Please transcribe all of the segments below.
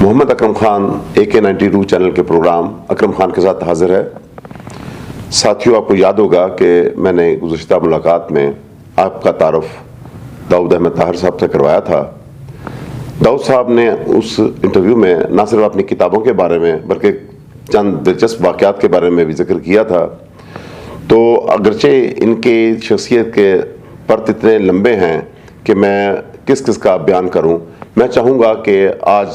Mohammad Akram Khan AK-92 channel के programme Akram Khan के साथ हाजिर है। साथियों, आपको याद होगा कि मैंने गुज़श्ता मुलाकात में आपका तारुफ दाऊद अहमद ताहिर साहब से करवाया था। दाऊद साहब ने उस इंटरव्यू में न सिर्फ अपनी किताबों के बारे में बल्कि चंद दिलचस्प वाक़यात के बारे में भी जिक्र किया था। तो अगरचे इनके शख्सियत के पर्त इतने लंबे हैं कि मैं किस किस का बयान करूं। मैं चाहूँगा कि आज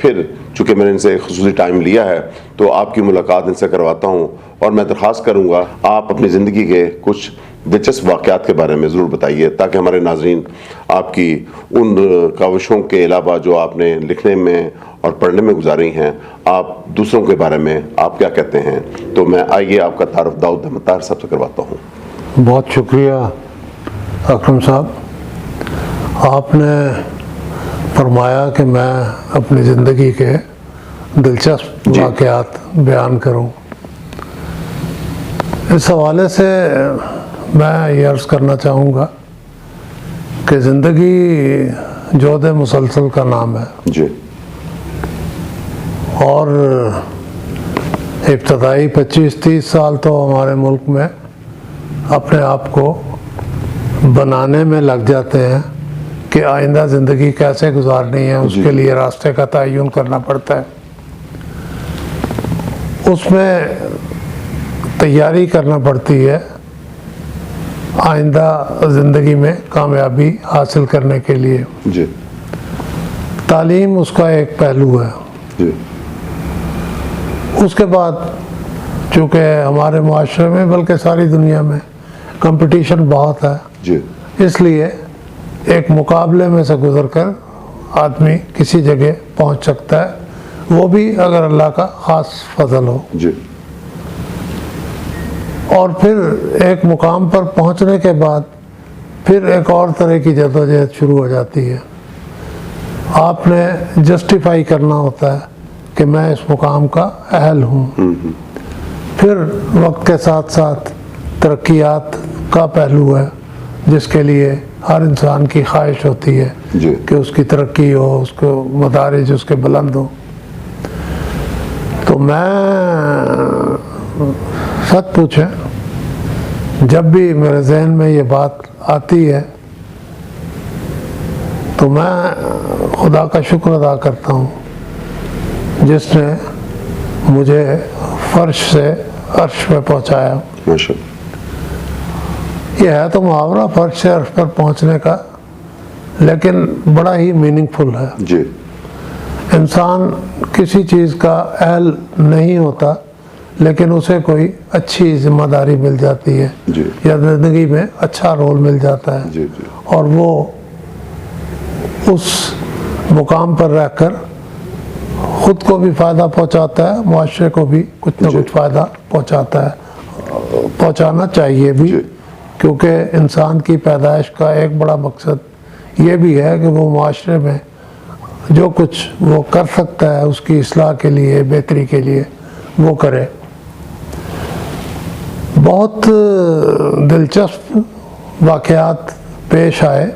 फिर चूँकि मैंने इनसे खुसूसी टाइम लिया है तो आपकी मुलाकात इनसे करवाता हूँ और मैं दरख्वास्त करूँगा आप अपनी ज़िंदगी के कुछ दिलचस्प वाक़यात के बारे में ज़रूर बताइए, ताकि हमारे नाज़रीन आपकी उन काविशों के अलावा जो आपने लिखने में और पढ़ने में गुजारी हैं, आप दूसरों के बारे में आप क्या कहते हैं। तो मैं आइए आपका तारुफ दाऊद अहमद ताहिर साहब से करवाता हूँ। बहुत शुक्रिया अकरम साहब, आपने फरमाया कि मैं अपनी ज़िंदगी के दिलचस्प वाक़यात बयान करूं। इस हवाले से मैं ये अर्ज़ करना चाहूँगा कि ज़िंदगी जोद मुसलसल का नाम है जी। और इब्तदाई 25-30 साल तो हमारे मुल्क में अपने आप को बनाने में लग जाते हैं कि आइंदा ज़िंदगी कैसे गुजारनी है, उसके लिए रास्ते का तयन करना पड़ता है, उसमें तैयारी करना पड़ती है आइंदा ज़िंदगी में कामयाबी हासिल करने के लिए। जी। तालीम उसका एक पहलू है। जी। उसके बाद चूँकि हमारे माशरे में बल्कि सारी दुनिया में कंपटीशन बहुत है जी। इसलिए एक मुकाबले में से गुज़रकर आदमी किसी जगह पहुंच सकता है, वो भी अगर अल्लाह का ख़ास फजल हो। जी। और फिर एक मुकाम पर पहुंचने के बाद फिर एक और तरह की जद्दोजहद शुरू हो जाती है। आपने जस्टिफाई करना होता है कि मैं इस मुकाम का अहल हूँ। फिर वक्त के साथ साथ तरक्कियात का पहलू है जिसके लिए हर इंसान की ख्वाहिश होती है कि उसकी तरक्की हो, उसको मदारिज उसके बुलंद हो। तो मैं सच पूछें, जब भी मेरे जहन में ये बात आती है तो मैं खुदा का शुक्र अदा करता हूँ जिसने मुझे फर्श से अर्श पे पहुँचाया। माशाअल्लाह। ये है तो मुहावरा फर्श से अर्श पर पहुँचने का, लेकिन बड़ा ही मीनिंगफुल है। जी। इंसान किसी चीज़ का अहल नहीं होता लेकिन उसे कोई अच्छी जिम्मेदारी मिल जाती है या ज़िंदगी में अच्छा रोल मिल जाता है। जी, जी। और वो उस मुकाम पर रहकर ख़ुद को भी फ़ायदा पहुंचाता है, मुआशरे को भी कुछ ना कुछ फ़ायदा पहुंचाता है, पहुंचाना चाहिए भी, क्योंकि इंसान की पैदाइश का एक बड़ा मकसद ये भी है कि वो मुआशरे में जो कुछ वो कर सकता है उसकी इस्लाह के लिए, बेहतरी के लिए वो करे। बहुत दिलचस्प वाक़यात पेश आए,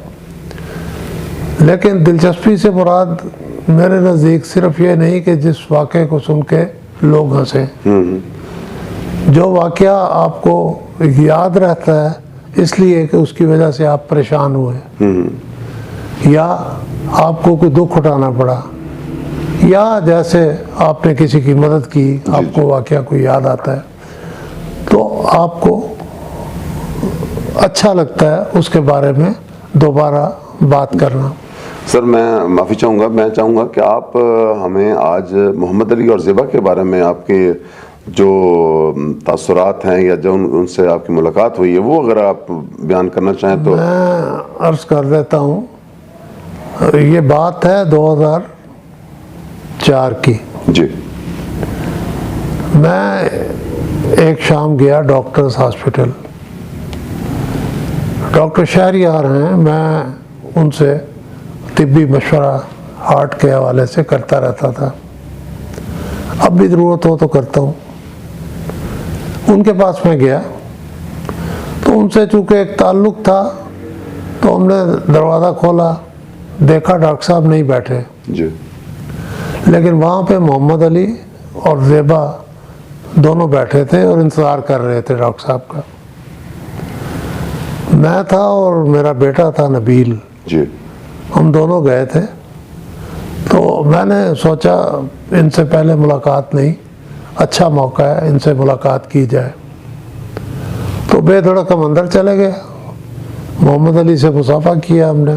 लेकिन दिलचस्पी से मुराद मेरे नज़दीक सिर्फ ये नहीं कि जिस वाक़े को सुन के लोग हंसें। जो वाक़या आपको याद रहता है इसलिए कि उसकी वजह से आप परेशान हुए या आपको कोई दुख उठाना पड़ा या जैसे आपने किसी की मदद की, आपको वाक़या कोई याद आता है तो आपको अच्छा लगता है उसके बारे में दोबारा बात करना। सर, मैं माफ़ी चाहूँगा, मैं चाहूँगा कि आप हमें आज मोहम्मद अली और ज़ेबा के बारे में आपके जो तासुरात हैं या जो उनसे आपकी मुलाकात हुई है वो अगर आप बयान करना चाहें तो। मैं अर्ज़ कर देता हूँ, ये बात है 2004 की। जी। मैं एक शाम गया डॉक्टर्स हॉस्पिटल, डॉक्टर शहरियार हैं, मैं उनसे तिब्बी मशवरा हार्ट के हवाले से करता रहता था, अब भी ज़रूरत हो तो करता हूँ। उनके पास मैं गया तो उनसे चूँकि एक ताल्लुक़ था तो हमने दरवाज़ा खोला, देखा डॉक्टर साहब नहीं बैठे, जी। लेकिन वहाँ पे मोहम्मद अली और ज़ेबा दोनों बैठे थे और इंतज़ार कर रहे थे डॉक्टर साहब का। मैं था और मेरा बेटा था नबील, जी हम दोनों गए थे। तो मैंने सोचा इनसे पहले मुलाकात नहीं, अच्छा मौका है, इनसे मुलाकात की जाए। तो बेधड़क हम अंदर चले गए, मोहम्मद अली से मुसाफा किया हमने।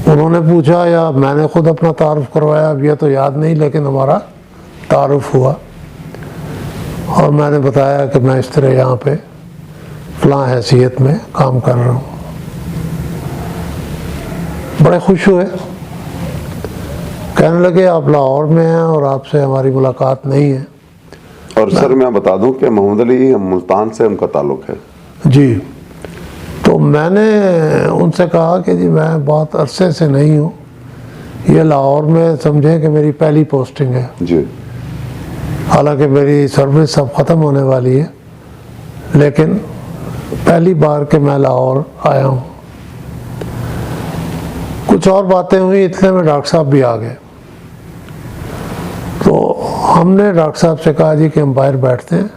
उन्होंने पूछा या मैंने खुद अपना तारुफ करवाया, अब यह तो याद नहीं, लेकिन हमारा तारुफ हुआ और मैंने बताया कि मैं इस तरह यहाँ पे फ़लाँ हैसियत में काम कर रहा हूँ। बड़े खुश हुए, कहने लगे आप लाहौर में हैं और आपसे हमारी मुलाकात नहीं है। और सर मैं बता दूं कि मोहम्मद अली मुल्तान से उनका ताल्लुक़ है। जी, तो मैंने उनसे कहा कि जी मैं बहुत अरसे से नहीं हूँ, ये लाहौर में समझें कि मेरी पहली पोस्टिंग है। जी हालांकि मेरी सर्विस अब ख़त्म होने वाली है, लेकिन पहली बार के मैं लाहौर आया हूँ। कुछ और बातें हुई, इतने में डॉक्टर साहब भी आ गए। तो हमने डॉक्टर साहब से कहा जी कि हम बाहर बैठते हैं,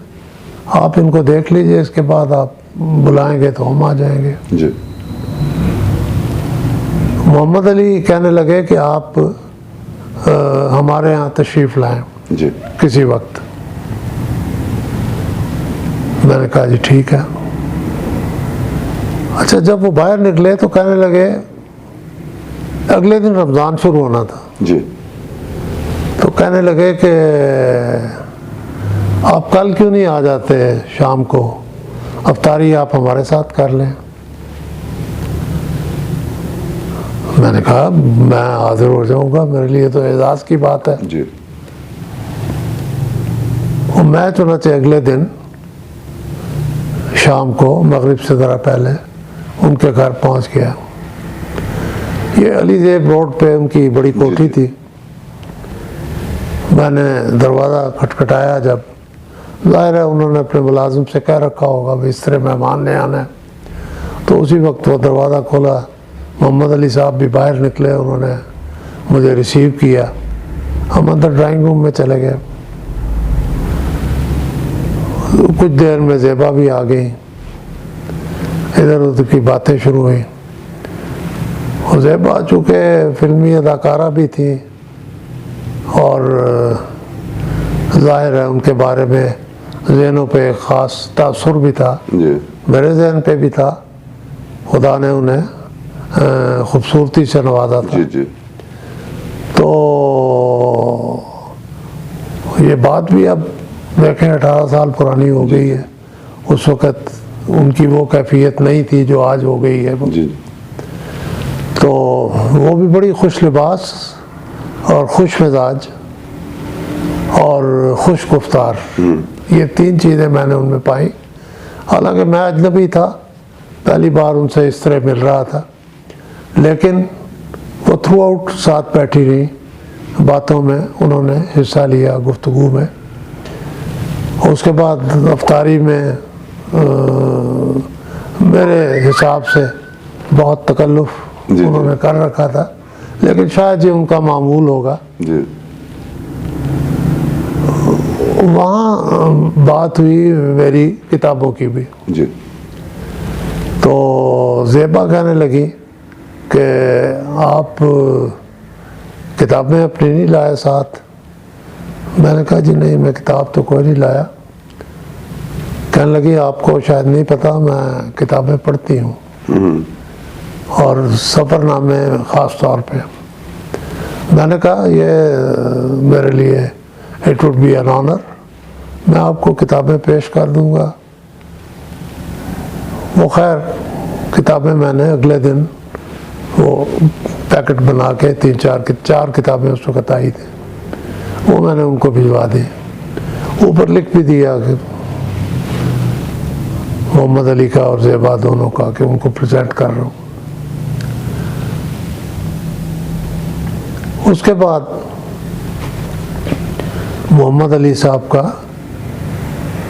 आप इनको देख लीजिए, इसके बाद आप बुलाएंगे तो हम आ जाएंगे। जी मोहम्मद अली कहने लगे कि आप हमारे यहाँ तशरीफ़ लाएं जी किसी वक्त। मैंने कहा जी ठीक है। अच्छा, जब वो बाहर निकले तो कहने लगे, अगले दिन रमज़ान शुरू होना था, जी तो कहने लगे कि आप कल क्यों नहीं आ जाते शाम को, अफ्तारी आप हमारे साथ कर लें। मैंने कहा मैं हाजिर हो जाऊंगा, मेरे लिए तो एजाज़ की बात है। जी और मैं चुनाचे अगले दिन शाम को मगरिब से ज़रा पहले उनके घर पहुंच गया। ये अलीजेब रोड पे उनकी बड़ी कोठी थी। मैंने दरवाज़ा खटखटाया, जब ज़ाहिर है उन्होंने अपने मुलाजिम से कह रखा होगा भाई इस तरह मेहमान ने आना है, तो उसी वक्त वो दरवाज़ा खोला, मोहम्मद अली साहब भी बाहर निकले, उन्होंने मुझे रिसीव किया। हम अंदर ड्राइंग रूम में चले गए। कुछ देर में ज़ेबा भी आ गई, इधर उधर की बातें शुरू हुई। और ज़ेबा चूँकि फिल्मी अदाकारा भी थी और ज़ाहिर है उनके बारे में ज़हनों पे एक ख़ास तासुर भी था, जी मेरे जहन पे भी था। खुदा ने उन्हें खूबसूरती से नवाजा था। जी जी तो ये बात भी अब देखें 18 साल पुरानी हो गई है, उस वक़्त उनकी वो कैफियत नहीं थी जो आज हो गई है। जी तो वो भी बड़ी खुश लिबास और खुश मिजाज और खुश गुफ्तार, ये तीन चीज़ें मैंने उनमें पाई। हालांकि मैं अजनबी था, पहली बार उनसे इस तरह मिल रहा था, लेकिन वो थ्रू आउट साथ बैठी रही, बातों में उन्होंने हिस्सा लिया, गुफ्तगू में। उसके बाद अफ्तारी में मेरे हिसाब से बहुत तकल्लुफ़ जी। उन्होंने कर रखा था, लेकिन शायद ये उनका मामूल होगा। जी वहाँ बात हुई मेरी किताबों की भी। जी तो ज़ेबा कहने लगी कि आप किताबें अपनी नहीं लाए साथ। मैंने कहा जी नहीं, मैं किताब तो कोई नहीं लाया। कहने लगी आपको शायद नहीं पता, मैं किताबें पढ़ती हूँ और सफ़रनामे ख़ास तौर पे। मैंने कहा ये मेरे लिए it would be an honour, मैं आपको किताबें पेश कर दूंगा। वो खैर किताबें मैंने अगले दिन वो पैकेट बना के चार किताबें उस वक्त आई थी, वो मैंने उनको भिजवा दी। ऊपर लिख भी दिया कि मोहम्मद अली का और ज़ेबा दोनों का, कि उनको प्रेजेंट कर रहा हूँ। उसके बाद मोहम्मद अली साहब का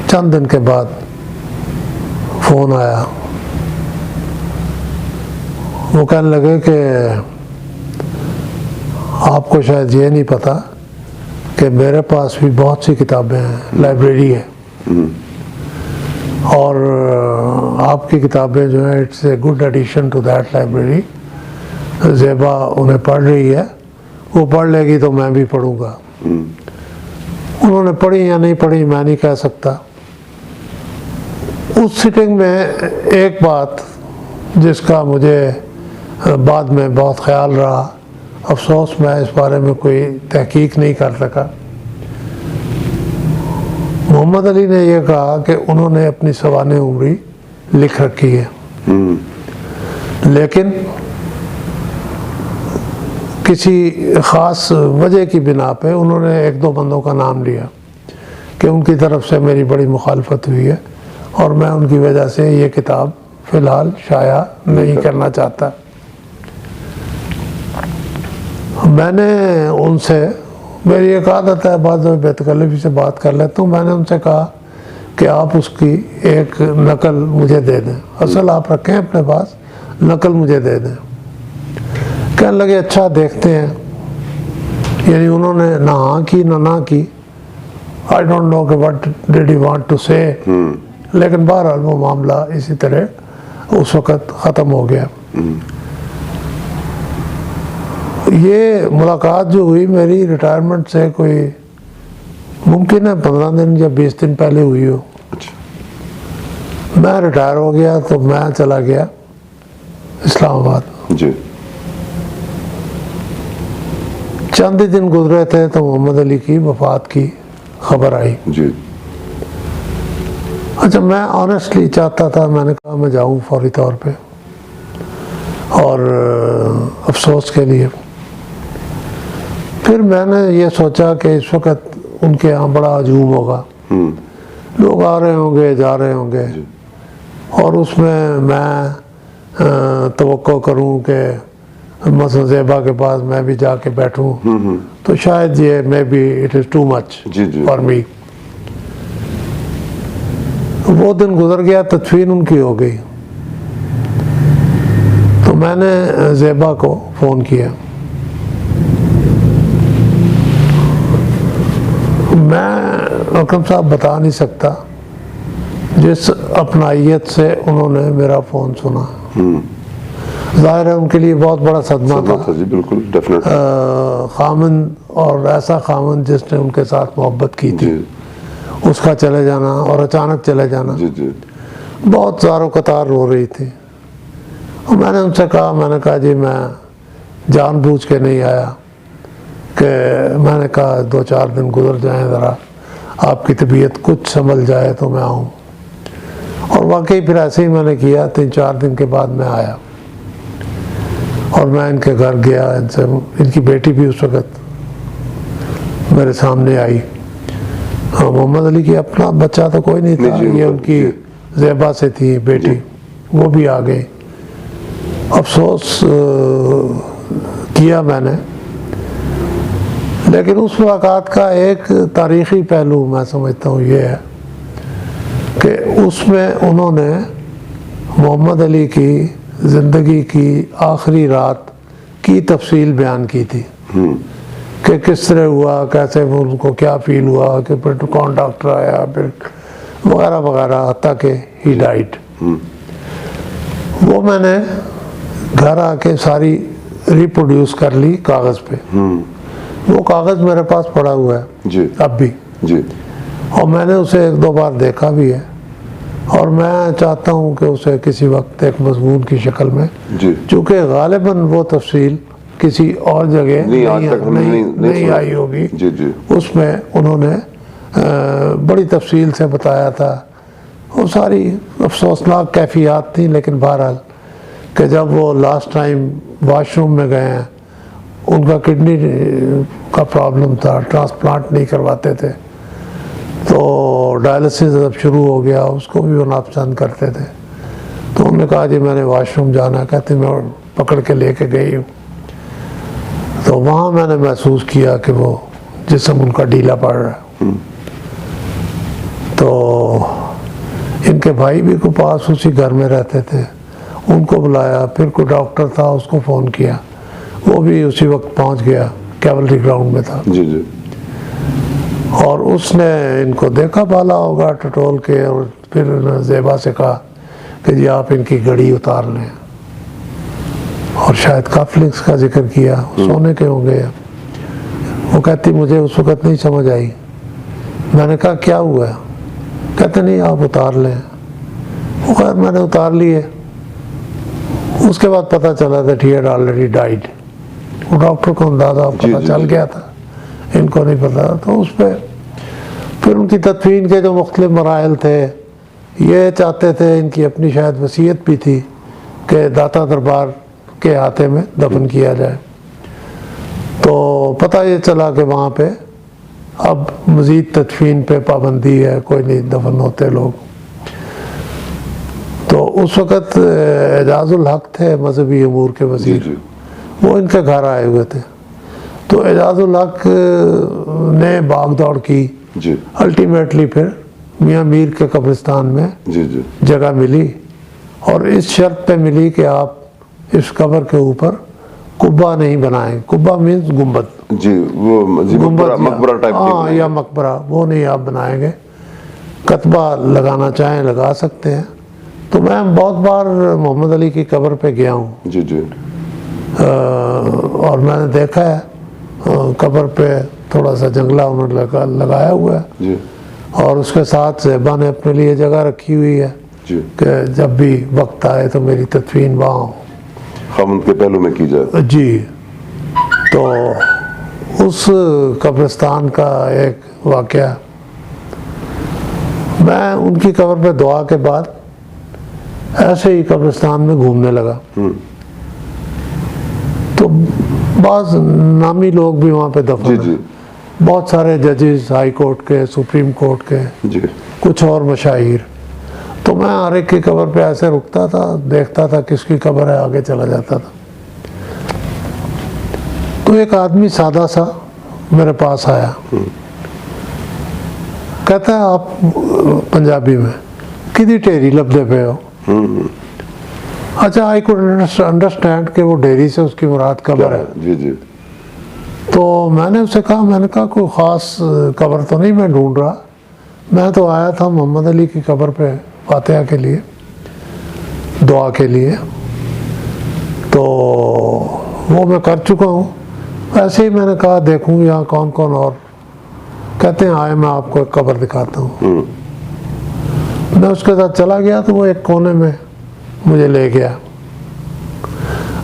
चंद दिन के बाद फ़ोन आया। वो कहने लगे कि आपको शायद ये नहीं पता कि मेरे पास भी बहुत सी किताबें हैं, लाइब्रेरी है। और आपकी किताबें जो है it's a good addition to that library. Zeba उन्हें पढ़ रही है, वो पढ़ लेगी तो मैं भी पढ़ूँगा। उन्होंने पढ़ी या नहीं पढ़ी मैं नहीं कह सकता। उस सिटिंग में एक बात जिसका मुझे बाद में बहुत ख्याल रहा, अफसोस मैं इस बारे में कोई तहकीक नहीं कर सका। मोहम्मद अली ने यह कहा कि उन्होंने अपनी सवाने उम्री लिख रखी है, लेकिन किसी ख़ास वजह की बिना पे उन्होंने एक दो बंदों का नाम लिया कि उनकी तरफ से मेरी बड़ी मुखालफत हुई है और मैं उनकी वजह से ये किताब फ़िलहाल शाया नहीं करना चाहता। मैंने उनसे, मेरी एक आदत है बाद में बेतकल्लफ़ी से बात कर लेता हूँ, मैंने उनसे कहा कि आप उसकी एक नकल मुझे दे दें, असल आप रखें अपने पास, नकल मुझे दे दें। कहने लगे अच्छा देखते हैं। यानी उन्होंने ना हाँ की ना की। आई डोंट नो कि what did he want to say, लेकिन बहरहाल वो मामला इसी तरह उस वक़्त ख़त्म हो गया। ये मुलाकात जो हुई मेरी रिटायरमेंट से कोई मुमकिन है 15 दिन या 20 दिन पहले हुई हो। मैं रिटायर हो गया तो मैं चला गया इस्लामाबाद। जी। चंद ही दिन गुजरे थे तो मोहम्मद अली की वफ़ात की खबर आई। जी। अच्छा, मैं ऑनेस्टली चाहता था, मैंने कहा मैं जाऊं फौरी तौर पे, और अफसोस के लिए। फिर मैंने ये सोचा कि इस वक्त उनके यहाँ बड़ा हजूम होगा, लोग आ रहे होंगे जा रहे होंगे, और उसमें मैं तवक्को करूं कि मसलन ज़ेबा के पास मैं भी जाके बैठूं, तो शायद ये may be it is too much for me. वो दिन गुजर गया, तदफीन उनकी हो गई, तो मैंने ज़ेबा को फ़ोन किया। मैं अकरम साहब बता नहीं सकता जिस अपनाइयत से उन्होंने मेरा फ़ोन सुना। ज़ाहिर है उनके लिए बहुत बड़ा सदमा था। जी बिल्कुल, डेफिनेट। खामन, और ऐसा खामन जिसने उनके साथ मोहब्बत की थी, उसका चले जाना और अचानक चले जाना। जी जी। बहुत ज़ारो कतार रो रही थी। और मैंने उनसे कहा, मैंने कहा जी मैं जानबूझ के नहीं आया, कि मैंने कहा 2-4 दिन गुजर जाएं, ज़रा आपकी तबीयत कुछ संभल जाए तो मैं आऊँ। और वाकई फिर ऐसे ही मैंने किया। 3-4 दिन के बाद मैं आया और मैं इनके घर गया। इनसे, इनकी बेटी भी उस वक्त मेरे सामने आई। मोहम्मद अली की अपना बच्चा तो कोई नहीं था, ये उनकी ज़ेबा से थी बेटी, वो भी आ गई। अफसोस किया मैंने, लेकिन उस मुलाकात का एक तारीख़ी पहलू मैं समझता हूँ ये है कि उसमें उन्होंने मोहम्मद अली की ज़िंदगी की आखिरी रात की तफसील बयान की थी कि किस तरह हुआ, कैसे उनको क्या फील हुआ, कि फिर कौन डॉक्टर आया, फिर वगैरह वगैरह, हत्ता के ही डाइट। वो मैंने घर आके सारी रिप्रोड्यूस कर ली कागज़ पे। वो कागज़ मेरे पास पड़ा हुआ है जी। अब भी जी। और मैंने उसे 1-2 बार देखा भी है, और मैं चाहता हूँ कि उसे किसी वक्त एक मज़मून की शक्ल में, चूँकि गालिबन वो तफसील किसी और जगह नहीं आई होगी, उसमें उन्होंने बड़ी तफसील से बताया था। वो सारी अफसोसनाक कैफियत थी, लेकिन बहरहाल कि जब वो लास्ट टाइम वाशरूम में गए हैं, उनका किडनी का प्रॉब्लम था, ट्रांसप्लांट नहीं करवाते थे, तो डायलिसिस जब शुरू हो गया उसको भी वो नापसंद करते थे। तो उन्होंने कहा जी मैंने वाशरूम जाना, कहते मैं पकड़ के लेके गई हूँ। तो वहाँ मैंने महसूस किया कि वो जिस्म उनका ढीला पड़ रहा है। तो इनके भाई भी को पास उसी घर में रहते थे, उनको बुलाया, फिर कोई डॉक्टर था उसको फ़ोन किया, वो भी उसी वक्त पहुँच गया। कैवलरी ग्राउंड में था। जी जी और उसने इनको देखा भाला होगा टटोल के, और फिर ज़ेबा से कहा कि जी आप इनकी घड़ी उतार लें, और शायद काफलिंग्स का जिक्र किया, सोने के होंगे। वो कहती मुझे उस वक़्त नहीं समझ आई। मैंने कहा क्या हुआ? कहते नहीं आप उतार लें। वो खैर मैंने उतार लिए। उसके बाद पता चला that he had already died। वो डॉक्टर को अंदाज़ा पता चल गया था, इनको नहीं पता। तो उस पर फिर उनकी तदफीन के जो मुख्तलिफ मराहल थे, ये चाहते थे, इनकी अपनी शायद वसीयत भी थी कि दाता दरबार के हाथे में दफन किया जाए। तो पता ये चला कि वहाँ पे अब मज़ीद तदफीन पे पाबंदी है, कोई नहीं दफन होते लोग। तो उस वक़्त एजाजुल हक थे मजहबी अमूर के वज़ीर, वो इनके घर आए हुए थे। तो एजाजुल हक ने भाग दौड़ की, अल्टीमेटली फिर मियाँ मीर के कब्रिस्तान में जगह मिली, और इस शर्त पे मिली कि आप इस कब्र के ऊपर कुब्बा नहीं बनाएं। कुब्बा मीन्स गुंबद जी, वो मकबरा टाइप, हाँ, या मकबरा, वो नहीं आप बनाएंगे। कतबा लगाना चाहें लगा सकते हैं। तो मैं बहुत बार मोहम्मद अली की कब्र पे गया हूँ जी जी, और मैंने देखा है कब्र पे थोड़ा सा जंगला उन्होंने लगाया हुआ है जी, और उसके साथ ज़ेबा ने अपने लिए जगह रखी हुई है कि जब भी वक्त आए तो मेरी तदफीन वहाँ हो, खामन के पहलू में की जाए। जी। तो उस कब्रिस्तान का एक वाक़या, मैं उनकी कब्र पे दुआ के बाद ऐसे ही कब्रिस्तान में घूमने लगा। तो बाज़ नामी लोग भी वहाँ पे दफन हैं, बहुत सारे जजेस हाई कोर्ट के, सुप्रीम कोर्ट के, कुछ और मशाहिर। तो मैं हर एक की कब्र पे ऐसे रुकता था, देखता था किसकी कब्र है, आगे चला जाता था। तो एक आदमी सादा सा मेरे पास आया, कहता है आप पंजाबी में किदी ढेरी लबदे पे हो? अच्छा, आई कुड अंडरस्टैंड कि वो डेरी से उसकी मुराद कब्र है। जी जी। तो मैंने उससे कहा, मैंने कहा कोई ख़ास कब्र तो नहीं मैं ढूंढ रहा, मैं तो आया था मोहम्मद अली की कब्र पे फातिहा के लिए, दुआ के लिए, तो वो मैं कर चुका हूँ। ऐसे ही मैंने कहा देखूँ यहाँ कौन कौन और। कहते हैं आए, मैं आपको एक कब्र दिखाता हूँ। मैं उसके साथ चला गया तो वो एक कोने में मुझे ले गया।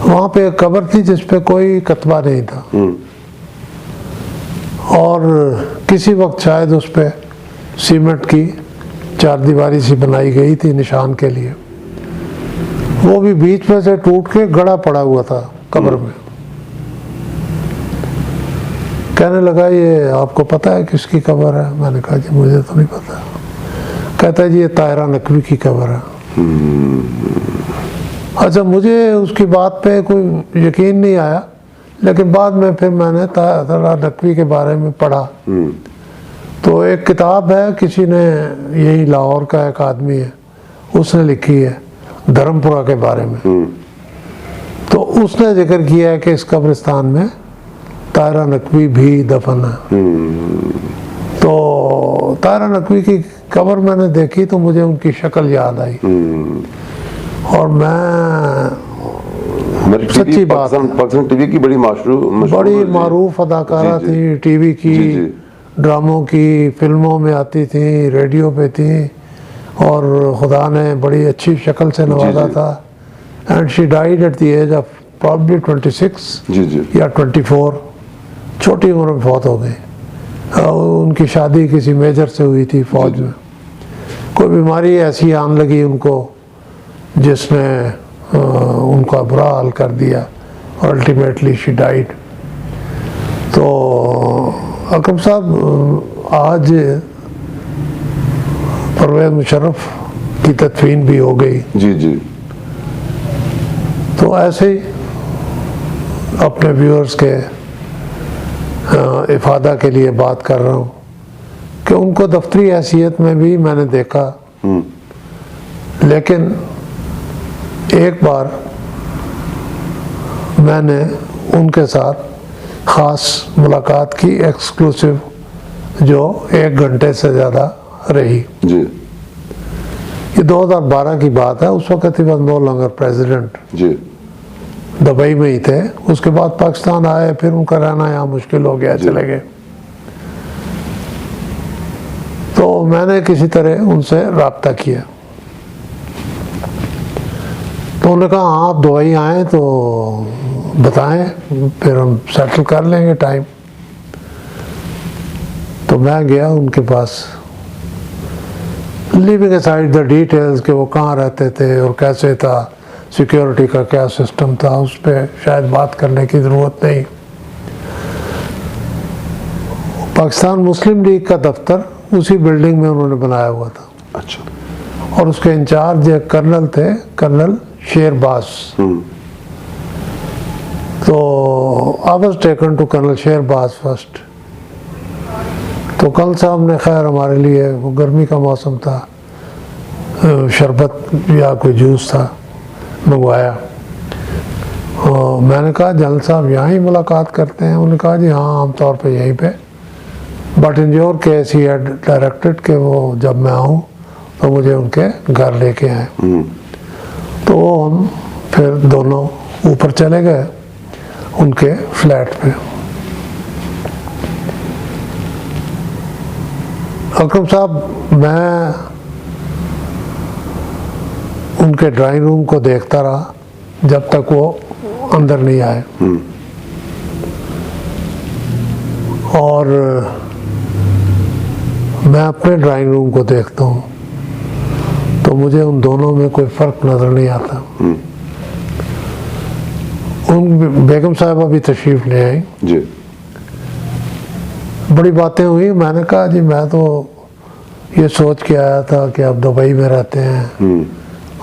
वहाँ पे एक कब्र थी जिस पे कोई कतबा नहीं था, और किसी वक्त शायद उस पे सीमेंट की चारदीवारी सी बनाई गई थी निशान के लिए। वो भी बीच में से टूट के गड़ा पड़ा हुआ था कब्र में। कहने लगा ये आपको पता है किसकी कब्र है? मैंने कहा जी मुझे तो नहीं पता। कहता है जी ये ताहिरा नकवी की कब्र है। अच्छा, मुझे उसकी बात पे कोई यकीन नहीं आया, लेकिन बाद में फिर मैंने ताहिरा नकवी के बारे में पढ़ा। तो एक किताब है, किसी ने, यही लाहौर का एक आदमी है, उसने लिखी है धर्मपुरा के बारे में। तो उसने जिक्र किया है कि इस कब्रिस्तान में ताहिरा नकवी भी दफन है। तो ताहिरा नकवी की कब्र मैंने देखी तो मुझे उनकी शक्ल याद आई, और मैं सच्ची बात, पाकिस्तान टीवी की बड़ी बड़ी मारूफ अदाकारा थी, टीवी की, ड्रामों की, फिल्मों में आती थी, रेडियो पे थी, और खुदा ने बड़ी अच्छी शक्ल से नवाजा था। And she died at the age of probably 26 या 24, छोटी उम्र में फौत हो गई। उनकी शादी किसी मेजर से हुई थी फौज में। कोई बीमारी ऐसी आने लगी उनको जिसने उनका बुरा हाल कर दिया, और अल्टीमेटली शी डाइड। तो अकरम साहब, आज परवेज़ मुशर्रफ की तदफीन भी हो गई। जी जी। तो ऐसे ही अपने व्यूअर्स के इफादा के लिए बात कर रहा हूँ कि उनको दफ्तरी हैसियत में भी मैंने देखा, लेकिन एक बार मैंने उनके साथ ख़ास मुलाकात की, एक्सक्लूसिव, जो 1 घंटे से ज़्यादा रही। जी ये 2012 की बात है। उस वक्त ही बस नो लॉन्गर प्रेसिडेंट जी दुबई में ही थे। उसके बाद पाकिस्तान आए, फिर उनका रहना यहाँ मुश्किल हो गया, चले गए। तो मैंने किसी तरह उनसे रब्ता किया, तो उन्होंने कहा हाँ आप दुबई आए तो बताएं, फिर हम सेटल कर लेंगे टाइम। तो मैं गया उनके पास, लिविंग असाइड द डिटेल्स कि वो कहाँ रहते थे और कैसे था, सिक्योरिटी का क्या सिस्टम था, उस पर शायद बात करने की ज़रूरत नहीं। पाकिस्तान मुस्लिम लीग का दफ्तर उसी बिल्डिंग में उन्होंने बनाया हुआ था। अच्छा। और उसके इंचार्ज एक कर्नल थे, कर्नल शेरबाज। तो I was taken to colonel Sherbaz first. तो कल साहब ने खैर हमारे लिए, वो गर्मी का मौसम था, शरबत या कोई जूस था, मंगवाया। और मैंने कहा जनरल साहब यहाँ ही मुलाकात करते हैं? उन्होंने कहा जी हाँ आमतौर पे यहीं पे, but in your case he had directed कि वो जब मैं आऊँ तो मुझे उनके घर लेके आए। तो हम फिर दोनों ऊपर चले गए उनके फ्लैट पे। अकरम साहब, मैं उनके ड्राइंग रूम को देखता रहा जब तक वो अंदर नहीं आए। और मैं अपने ड्राइंग रूम को देखता हूँ तो मुझे उन दोनों में कोई फ़र्क नज़र नहीं आता। उन बेगम साहिबा भी तशरीफ़ ले आई जी। बड़ी बातें हुई। मैंने कहा जी मैं तो ये सोच के आया था कि आप दुबई में रहते हैं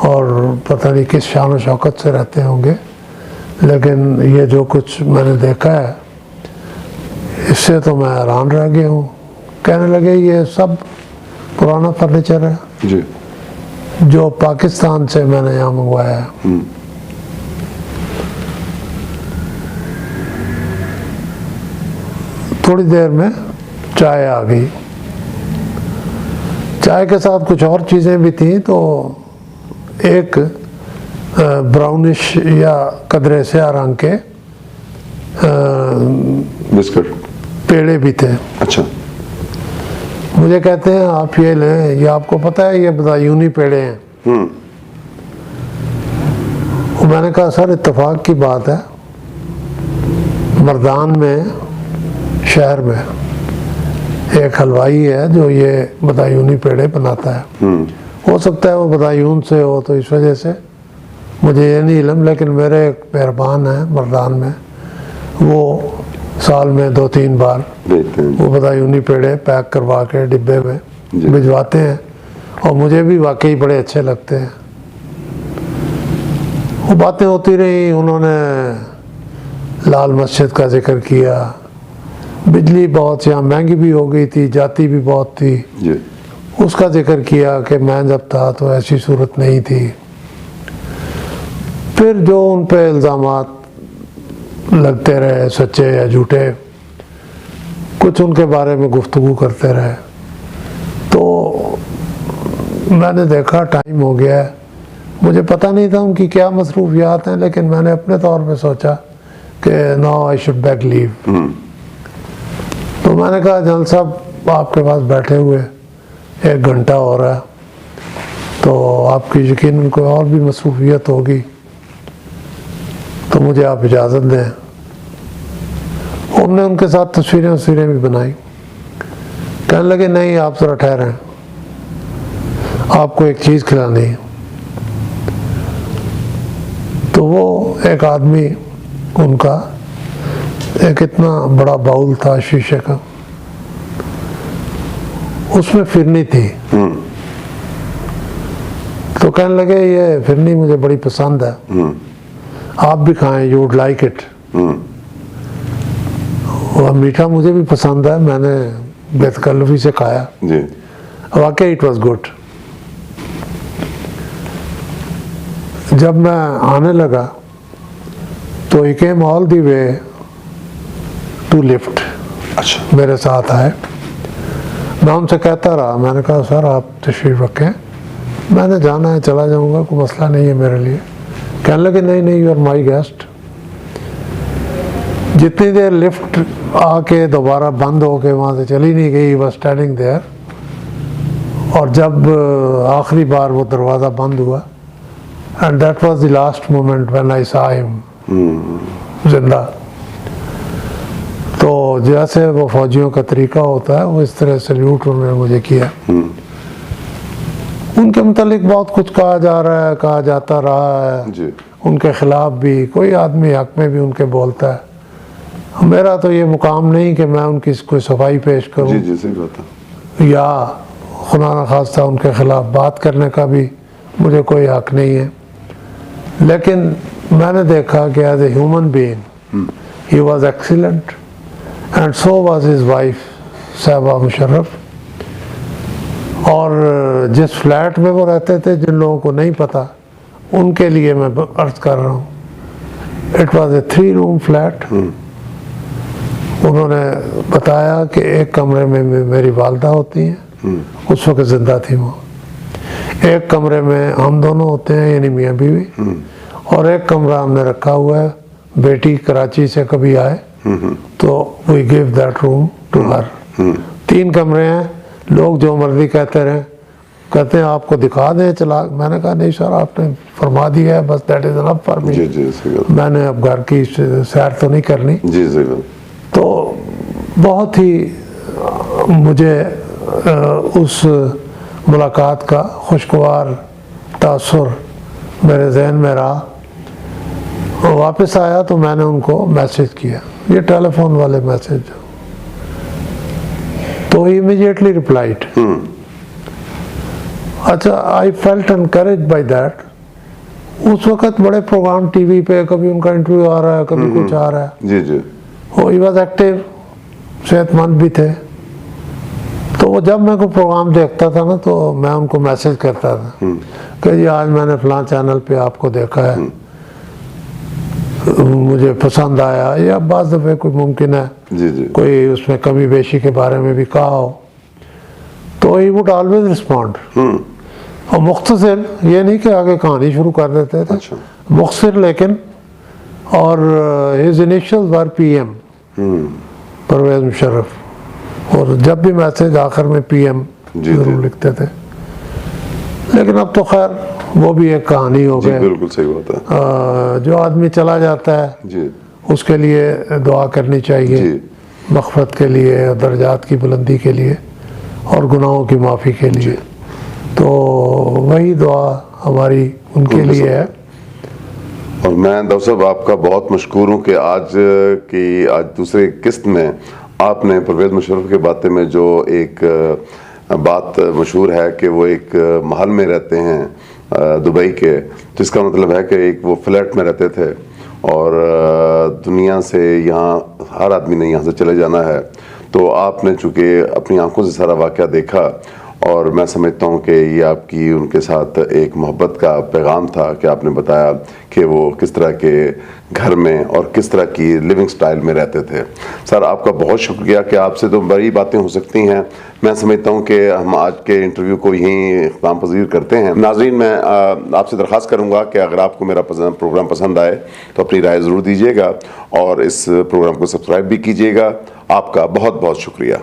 और पता नहीं किस शान और शौकत से रहते होंगे, लेकिन ये जो कुछ मैंने देखा है इससे तो मैं हैरान रह गया हूँ। कहने लगे ये सब पुराना फर्नीचर है जी जो पाकिस्तान से मैंने यहाँ मंगवाया है। थोड़ी देर में चाय आ गई। चाय के साथ कुछ और चीज़ें भी थी। तो एक ब्राउनिश या कदरे से रंग के बिस्किट पेड़े भी थे। अच्छा। मुझे कहते हैं आप ये लें, ये आपको पता है ये बदायूनी पेड़े हैं। और मैंने कहा सर इत्तेफाक की बात है, मर्दान में शहर में एक हलवाई है जो ये बदायूनी पेड़े बनाता है। हो सकता है वो बदायून से हो तो इस वजह से मुझे ये नहीं इल्म, लेकिन मेरे एक मेहरबान है मर्दान में, वो साल में 2-3 बार वो बदायूनी पेड़े पैक करवा के डिब्बे में भिजवाते हैं और मुझे भी वाकई बड़े अच्छे लगते हैं। वो बातें होती रही। उन्होंने लाल मस्जिद का जिक्र किया। बिजली बहुत यहाँ महंगी भी हो गई थी, जाती भी बहुत थी जी। उसका जिक्र किया कि मैं जब था तो ऐसी सूरत नहीं थी। फिर जो उन पे इल्ज़ामात लगते रहे, सच्चे या झूठे, कुछ उनके बारे में गुफ्तगू करते रहे। तो मैंने देखा टाइम हो गया है। मुझे पता नहीं था उनकी क्या मसरूफियात हैं, लेकिन मैंने अपने तौर पे सोचा कि now I should back leave. तो मैंने कहा जनरल साहब आपके पास बैठे हुए 1 घंटा हो रहा है, तो आपकी यकीनन कोई और भी मसरूफियत होगी, तो मुझे आप इजाज़त दें। हमने उनके साथ तस्वीरें भी बनाई। कहने लगे नहीं आप ज़रा ठहरें, आपको एक चीज़ खिलानी है। तो वो एक आदमी, उनका एक इतना बड़ा बाउल था शीशे का, उसमें फिरनी थी। तो कहने लगे ये फिरनी मुझे बड़ी पसंद है, आप भी खाएं, यू वुड लाइक इट। और मीठा मुझे भी पसंद है, मैंने बेतकल्लुफी से खाया जी। वाकई इट वाज गुड। जब मैं आने लगा तो he came all the way to lift अच्छा। मेरे साथ आए। मैं उनसे कहता रहा, मैंने कहा सर आप तशरीफ़ रखें, मैंने जाना है चला जाऊंगा, कोई मसला नहीं है मेरे लिए। कहने लगे नहीं नहीं, यू आर माई गेस्ट। जितनी देर लिफ्ट आके दोबारा बंद हो के वहाँ से चली नहीं गई, वॉज स्टैंडिंग देयर। और जब आखिरी बार वो दरवाज़ा बंद हुआ, and that was the last moment when I saw him जिंदा। तो जैसे वो फौजियों का तरीका होता है, वो इस तरह सल्यूट उन्होंने मुझे किया। उनके मुतालिक बहुत कुछ कहा जा रहा है, कहा जाता रहा है जी। उनके खिलाफ भी, कोई आदमी हक में भी उनके बोलता है। मेरा तो ये मुकाम नहीं कि मैं उनकी कोई सफाई पेश करूं, जी जी सही बात है। या खुदा न खास्ता उनके खिलाफ बात करने का भी मुझे कोई हक नहीं है। लेकिन मैंने देखा कि as a human being he was excellent, and so was his wife साहिबा मुशर्रफ। और जिस फ्लैट में वो रहते थे, जिन लोगों को नहीं पता उनके लिए मैं अर्ज कर रहा हूँ, it was a 3 room flat. उन्होंने बताया कि एक कमरे में मेरी वालदा होती हैं, उस वक्त जिंदा थी वो। एक कमरे में हम दोनों होते हैं, यानी मियाँ बीवी, और एक कमरा हमने रखा हुआ है, बेटी कराची से कभी आए तो we give that room to her. 3 कमरे हैं, लोग जो मर्जी कहते रहे, कहते हैं आपको दिखा दें चला। मैंने कहा नहीं सर, आपने फरमा दिया है, बस that is enough for me. जी जी सही बात। मैंने अब घर की सैर तो नहीं करनी। जी सही बात। तो बहुत ही मुझे उस मुलाकात का खुशगवार तासुर मेरे जहन में रहा। वापस आया तो मैंने उनको मैसेज किया, ये टेलीफोन वाले मैसेज। तो ही इमीडिएटली रिप्लाइड। अच्छा, I felt encourage by that. उस वक्त बड़े प्रोग्राम टीवी पे, कभी उनका इंटरव्यू आ रहा है, कभी कुछ आ रहा है। जी जी। वो ही वॉज एक्टिव, सेहतमंद भी थे। तो वो जब मैं कोई प्रोग्राम देखता था ना, तो मैं उनको मैसेज करता था कि जी आज मैंने फलां चैनल पे आपको देखा है, मुझे पसंद आया, या बाज़ दफ़े कोई मुमकिन है जी जी। कोई उसमें कमी बेशी के बारे में भी कहा हो, तो ही वुड ऑलवेज रिस्पॉन्ड। और मुख्तसर, ये नहीं कि आगे कहानी शुरू कर देते थे, अच्छा। मुख्तसर लेकिन। और हिज इनिशियल वर PM, परवेज़ मुशर्रफ। और जब भी मैसेज आखिर में PM जी, जरूर जी। लिखते थे। लेकिन अब तो खैर वो भी एक कहानी हो जी गई। बिल्कुल सही बात है। जो आदमी चला जाता है जी उसके लिए दुआ करनी चाहिए, जी। मग़फ़िरत के लिए, दर्जात की बुलंदी के लिए, और गुनाहों की माफ़ी के लिए। तो वही दुआ हमारी उनके लिए है। और मैं दौर साहब आपका बहुत मशकूर हूँ कि आज दूसरे किस्त में आपने परवेज़ मुशर्रफ के बाते में जो एक बात मशहूर है कि वो एक महल में रहते हैं दुबई के, तो इसका मतलब है कि एक वो फ्लैट में रहते थे, और दुनिया से यहाँ हर आदमी ने यहाँ से चले जाना है। तो आपने चूँकि अपनी आंखों से सारा वाक़या देखा, और मैं समझता हूँ कि ये आपकी उनके साथ एक मोहब्बत का पैगाम था कि आपने बताया कि वो किस तरह के घर में और किस तरह की लिविंग स्टाइल में रहते थे। सर आपका बहुत शुक्रिया कि आपसे तो बड़ी बातें हो सकती हैं। मैं समझता हूँ कि हम आज के इंटरव्यू को यहीं इख्तिताम पजीर करते हैं। नाज़रीन, मैं आपसे दरख्वास्त करूँगा कि अगर आपको मेरा प्रोग्राम पसंद आए तो अपनी राय ज़रूर दीजिएगा, और इस प्रोग्राम को सब्सक्राइब भी कीजिएगा। आपका बहुत बहुत शुक्रिया।